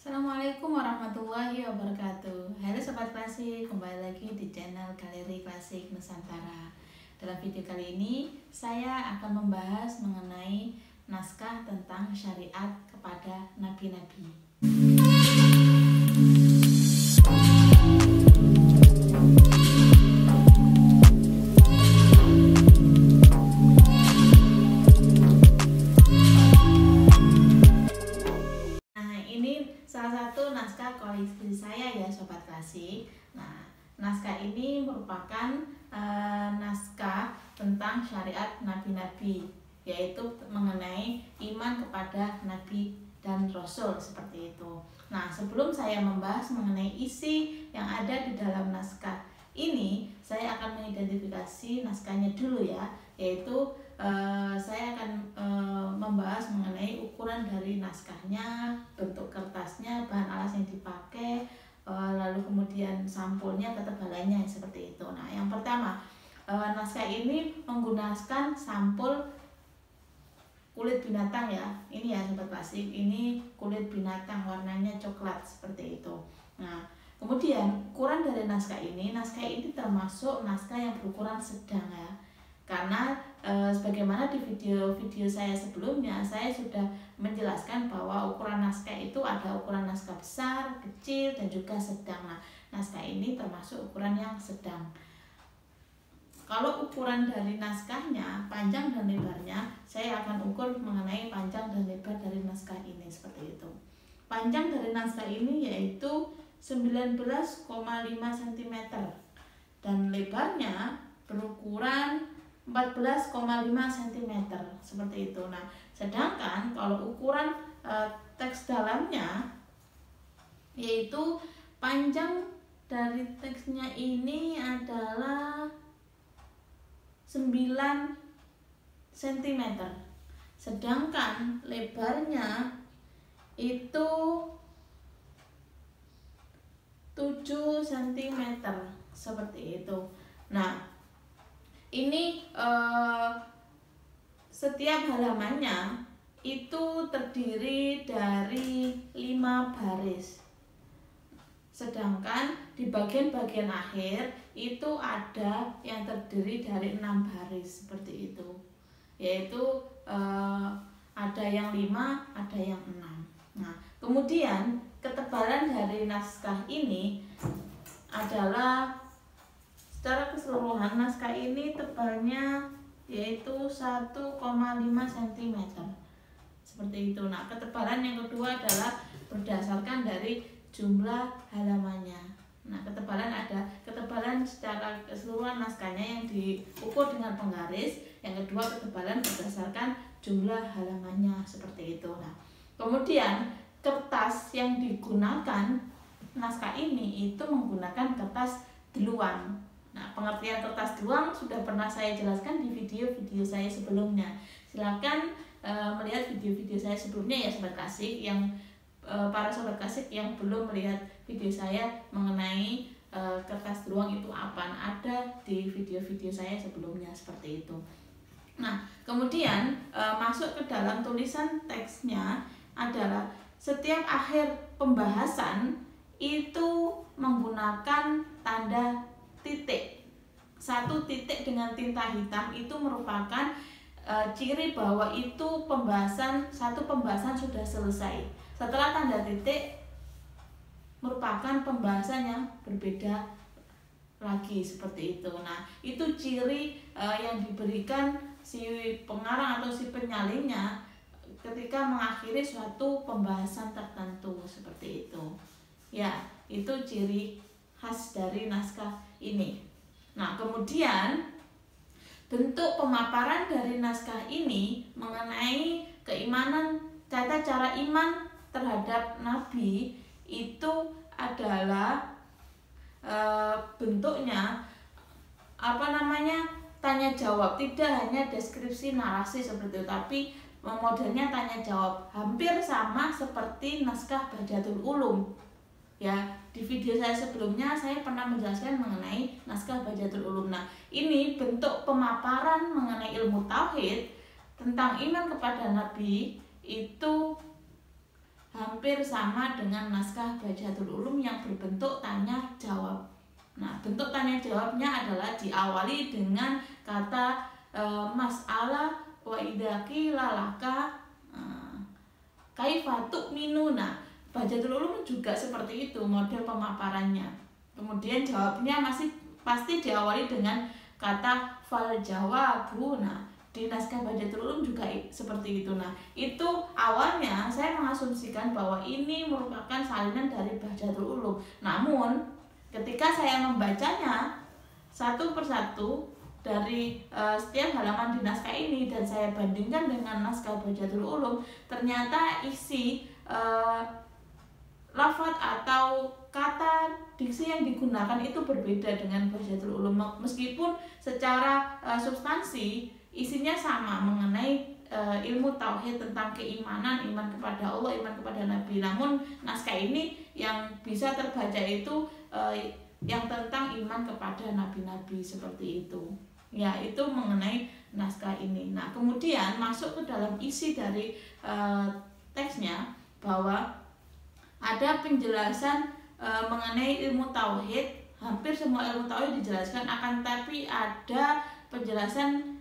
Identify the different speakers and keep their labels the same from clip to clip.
Speaker 1: Assalamualaikum warahmatullahi wabarakatuh. Halo Sobat Klasik, kembali lagi di channel Galeri Klasik Nusantara. Dalam video kali ini, saya akan membahas mengenai naskah tentang syariat kepada nabi-nabi. Salah satu naskah koleksi saya ya Sobat Klasik. Nah, naskah ini merupakan naskah tentang syariat nabi-nabi, yaitu mengenai iman kepada nabi dan rasul seperti itu. Nah, sebelum saya membahas mengenai isi yang ada di dalam naskah ini, saya akan mengidentifikasi naskahnya dulu ya, yaitu saya akan membahas mengenai ukuran dari naskahnya, bentuk kertasnya, bahan alas yang dipakai, lalu kemudian sampulnya, ketebalannya seperti itu. Nah, yang pertama, naskah ini menggunakan sampul kulit binatang ya. Ini ya Sobat Klasik, ini kulit binatang warnanya coklat seperti itu. Nah, kemudian ukuran dari naskah ini termasuk naskah yang berukuran sedang ya. Karena sebagaimana di video saya sebelumnya, saya sudah menjelaskan bahwa ukuran naskah itu ada ukuran naskah besar, kecil, dan juga sedang. Nah, naskah ini termasuk ukuran yang sedang. Kalau ukuran dari naskahnya, panjang dan lebarnya, saya akan ukur mengenai panjang dan lebar dari naskah ini seperti itu. Panjang dari naskah ini yaitu 19,5 cm dan lebarnya berukuran 14,5 cm seperti itu. Nah, sedangkan kalau ukuran teks dalamnya, yaitu panjang dari teksnya ini adalah 9 cm, sedangkan lebarnya itu 7 cm seperti itu. Nah, ini setiap halamannya itu terdiri dari 5 baris, sedangkan di bagian-bagian akhir itu ada yang terdiri dari 6 baris seperti itu, yaitu ada yang 5, ada yang 6. Nah, kemudian ketebalan dari naskah ini adalah, secara keseluruhan naskah ini tebalnya yaitu 1,5 cm seperti itu. Nah, ketebalan yang kedua adalah berdasarkan dari jumlah halamannya. Nah, ketebalan secara keseluruhan naskahnya yang diukur dengan penggaris. Yang kedua, ketebalan berdasarkan jumlah halamannya seperti itu. Nah, kemudian kertas yang digunakan naskah ini itu menggunakan kertas deluan. Nah, pengertian kertas deluan sudah pernah saya jelaskan di video-video saya sebelumnya. Silakan melihat video-video saya sebelumnya ya Sobat Klasik, yang para Sobat Klasik yang belum melihat video saya mengenai kertas deluan itu apa, ada di video-video saya sebelumnya seperti itu. Nah, kemudian masuk ke dalam tulisan teksnya adalah setiap akhir pembahasan itu menggunakan tanda titik. 1 titik dengan tinta hitam itu merupakan ciri bahwa itu satu pembahasan sudah selesai. Setelah tanda titik merupakan pembahasan yang berbeda lagi seperti itu. Nah, itu ciri yang diberikan si pengarang atau si penyalinnya ketika mengakhiri suatu pembahasan tertentu seperti itu. Ya, itu ciri khas dari naskah ini. Nah, kemudian bentuk pemaparan dari naskah ini mengenai keimanan, cara iman terhadap nabi itu adalah bentuknya tanya jawab, tidak hanya deskripsi narasi seperti itu, tapi modelnya tanya jawab, hampir sama seperti naskah Bahjatul Ulum. Ya, di video saya sebelumnya saya pernah menjelaskan mengenai naskah Bahjatul Ulum. Nah, ini bentuk pemaparan mengenai ilmu tauhid tentang iman kepada nabi itu hampir sama dengan naskah Bahjatul Ulum yang berbentuk tanya jawab. Nah, bentuk tanya jawabnya adalah diawali dengan kata mas'alah wa idza qila laka kaifa tu'minu. Nah, Bahjatul Ulum juga seperti itu model pemaparannya. Kemudian jawabnya masih pasti diawali dengan kata fal jawabu. Nah, di naskah Bahjatul Ulum juga seperti itu. Nah, itu awalnya saya mengasumsikan bahwa ini merupakan salinan dari Bahjatul Ulum. Namun, ketika saya membacanya satu persatu dari setiap halaman di naskah ini dan saya bandingkan dengan naskah Bahjatul Ulum, ternyata isi lafaz atau kata diksi yang digunakan itu berbeda dengan Bahjatul Ulum, meskipun secara substansi isinya sama mengenai ilmu tauhid tentang keimanan, iman kepada Allah, iman kepada Nabi. Namun naskah ini yang bisa terbaca itu yang tentang iman kepada nabi-nabi seperti itu. Ya, itu mengenai naskah ini. Nah, kemudian masuk ke dalam isi dari teksnya bahwa ada penjelasan mengenai ilmu tauhid. Hampir semua ilmu tauhid dijelaskan, akan tapi ada penjelasan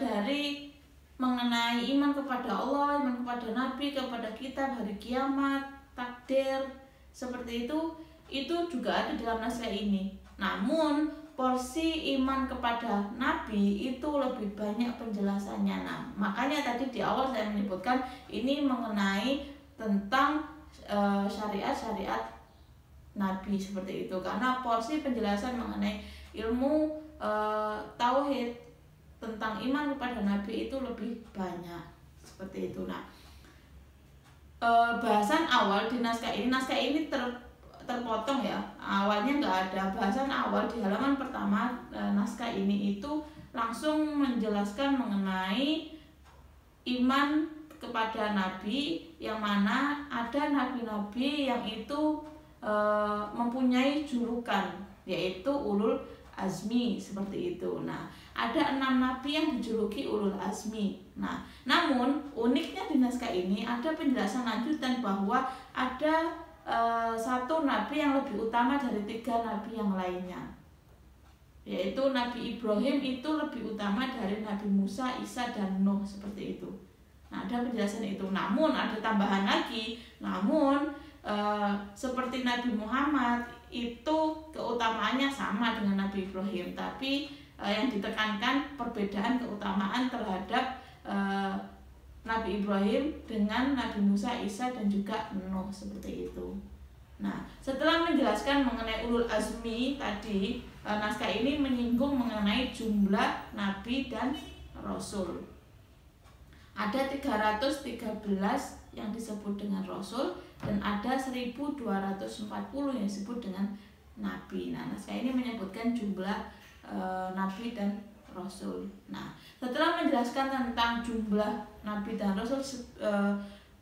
Speaker 1: dari mengenai iman kepada Allah, iman kepada Nabi, kepada kitab, hari kiamat, takdir, seperti itu juga ada dalam naskah ini. Namun porsi iman kepada Nabi itu lebih banyak penjelasannya. Nah, makanya tadi di awal saya menyebutkan ini mengenai tentang syariat-syariat Nabi seperti itu, karena porsi penjelasan mengenai ilmu tauhid tentang iman kepada Nabi itu lebih banyak seperti itu. Nah, bahasan awal di naskah ini terpotong ya, awalnya nggak ada bahasan awal di halaman pertama. Naskah ini itu langsung menjelaskan mengenai iman kepada Nabi, yang mana ada nabi-nabi yang itu mempunyai julukan, yaitu ulul azmi seperti itu. Nah, ada 6 nabi yang dijuluki ulul azmi. Nah, namun uniknya di naskah ini ada penjelasan lanjutan bahwa ada satu nabi yang lebih utama dari 3 nabi yang lainnya, yaitu Nabi Ibrahim itu lebih utama dari Nabi Musa, Isa, dan Nuh seperti itu. Nah, ada penjelasan itu. Namun ada tambahan lagi, seperti Nabi Muhammad itu keutamaannya sama dengan Nabi Ibrahim, tapi yang ditekankan perbedaan keutamaan terhadap Nabi Ibrahim dengan Nabi Musa, Isa, dan juga Nuh seperti itu. Nah, setelah menjelaskan mengenai ulul azmi tadi, naskah ini menyinggung mengenai jumlah nabi dan rasul. Ada 313 yang disebut dengan rasul dan ada 1240 yang disebut dengan nabi. Nah, naskah ini menyebutkan jumlah nabi dan rasul. Nah, setelah menjelaskan tentang jumlah nabi dan rasul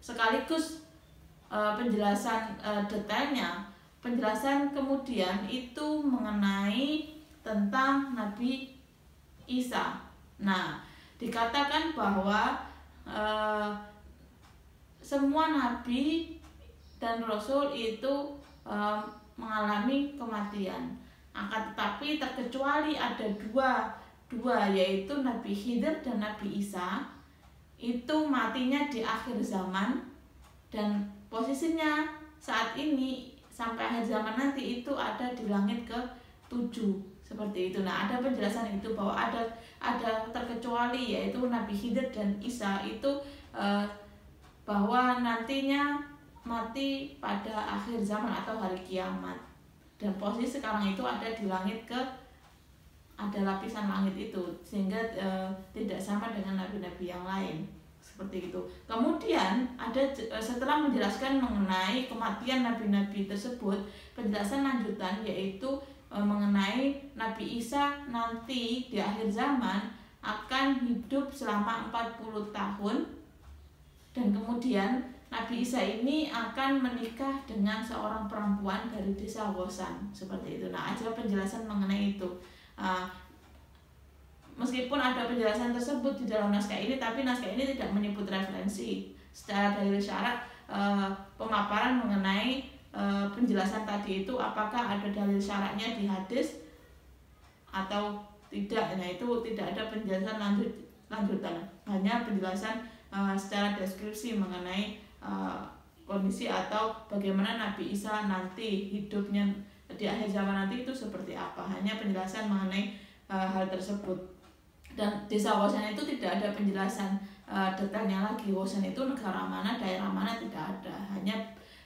Speaker 1: sekaligus penjelasan detailnya, penjelasan kemudian itu mengenai tentang Nabi Isa. Nah, dikatakan bahwa semua nabi dan rasul itu mengalami kematian, akan tetapi terkecuali ada dua, yaitu Nabi Khidir dan Nabi Isa. Itu matinya di akhir zaman, dan posisinya saat ini sampai akhir zaman nanti itu ada di langit ke-7 seperti itu. Nah, ada penjelasan itu bahwa ada terkecuali, yaitu Nabi Khidir dan Isa itu bahwa nantinya mati pada akhir zaman atau hari kiamat, dan posisi sekarang itu ada di langit ada lapisan langit itu, sehingga tidak sama dengan nabi-nabi yang lain seperti itu. Kemudian ada setelah menjelaskan mengenai kematian nabi-nabi tersebut, penjelasan lanjutan yaitu mengenai Nabi Isa nanti di akhir zaman akan hidup selama 40 tahun, dan kemudian Nabi Isa ini akan menikah dengan seorang perempuan dari desa Wosan seperti itu. Nah, ada penjelasan mengenai itu. Meskipun ada penjelasan tersebut di dalam naskah ini, tapi naskah ini tidak menyebut referensi. Secara dalil syarat pemaparan mengenai penjelasan tadi itu apakah ada dalil syaratnya di hadis atau tidak. Nah, itu tidak ada penjelasan lanjutan, hanya penjelasan secara deskripsi mengenai kondisi atau bagaimana Nabi Isa nanti hidupnya di akhir zaman nanti itu seperti apa, hanya penjelasan mengenai hal tersebut. Dan desa Hosan itu tidak ada penjelasan detailnya lagi, Hosan itu negara mana, daerah mana, tidak ada, hanya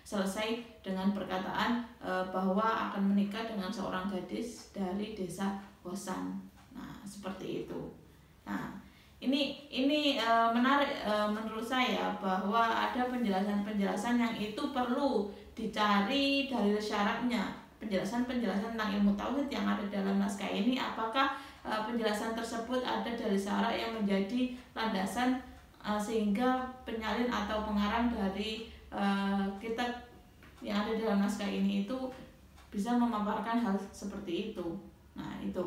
Speaker 1: selesai dengan perkataan bahwa akan menikah dengan seorang gadis dari desa Hosan. Nah, seperti itu. Nah, ini menarik menurut saya, bahwa ada penjelasan-penjelasan yang itu perlu dicari dalil syaratnya. Penjelasan-penjelasan tentang ilmu tauhid yang ada dalam naskah ini, apakah penjelasan tersebut ada dalil syarat yang menjadi landasan sehingga penyalin atau pengarang dari kitab yang ada dalam naskah ini itu bisa memaparkan hal seperti itu. Nah, itu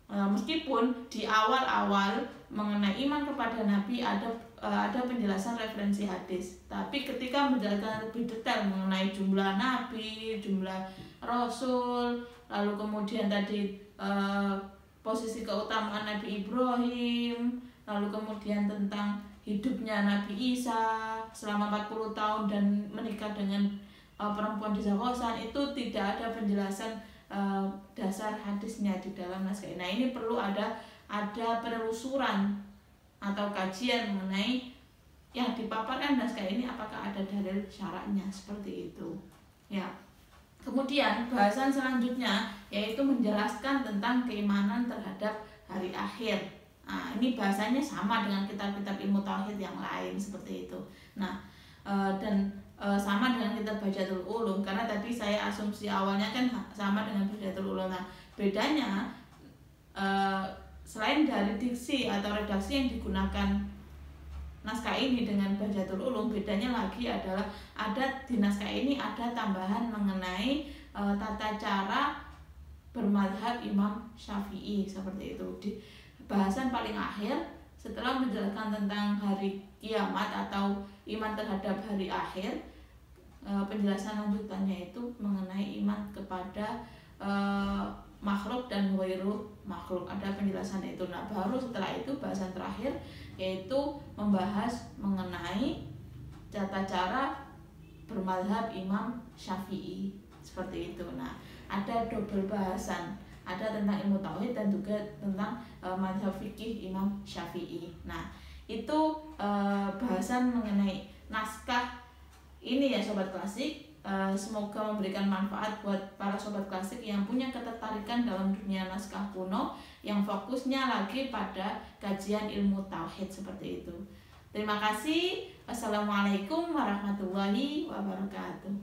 Speaker 1: meskipun di awal-awal mengenai iman kepada Nabi ada penjelasan referensi hadis, tapi ketika menjelaskan lebih detail mengenai jumlah Nabi, jumlah Rasul, lalu kemudian tadi posisi keutamaan Nabi Ibrahim, lalu kemudian tentang hidupnya Nabi Isa selama 40 tahun dan menikah dengan perempuan desa Hosan, itu tidak ada penjelasan dasar hadisnya di dalam naskah. Nah, ini perlu ada penelusuran atau kajian mengenai yang dipaparkan naskah ini, apakah ada dalil syaratnya, seperti itu ya. Kemudian bahasan selanjutnya yaitu menjelaskan tentang keimanan terhadap hari akhir. Nah, ini bahasanya sama dengan kitab-kitab ilmu tauhid yang lain seperti itu. Nah, dan sama dengan kitab Bahjatul Ulum, karena tadi saya asumsi awalnya kan sama dengan Bahjatul Ulum. Nah, bedanya selain dari diksi atau redaksi yang digunakan naskah ini dengan Bahjatul Ulum, bedanya lagi adalah ada di naskah ini ada tambahan mengenai tata cara bermadhab Imam Syafi'i, seperti itu. Di bahasan paling akhir setelah menjelaskan tentang hari kiamat atau iman terhadap hari akhir, penjelasan lanjutannya itu mengenai iman kepada makhluk dan ghairu makhluk, ada penjelasan itu. Nah, baru setelah itu bahasan terakhir yaitu membahas mengenai tata cara bermadhab Imam Syafi'i, seperti itu. Nah, ada double bahasan, ada tentang ilmu tauhid dan juga tentang madhab fikih Imam Syafi'i. Nah, itu bahasan mengenai naskah ini ya Sobat Klasik. Semoga memberikan manfaat buat para Sobat Klasik yang punya ketertarikan dalam dunia naskah kuno, yang fokusnya lagi pada kajian ilmu tauhid, seperti itu. Terima kasih. Wassalamualaikum warahmatullahi wabarakatuh.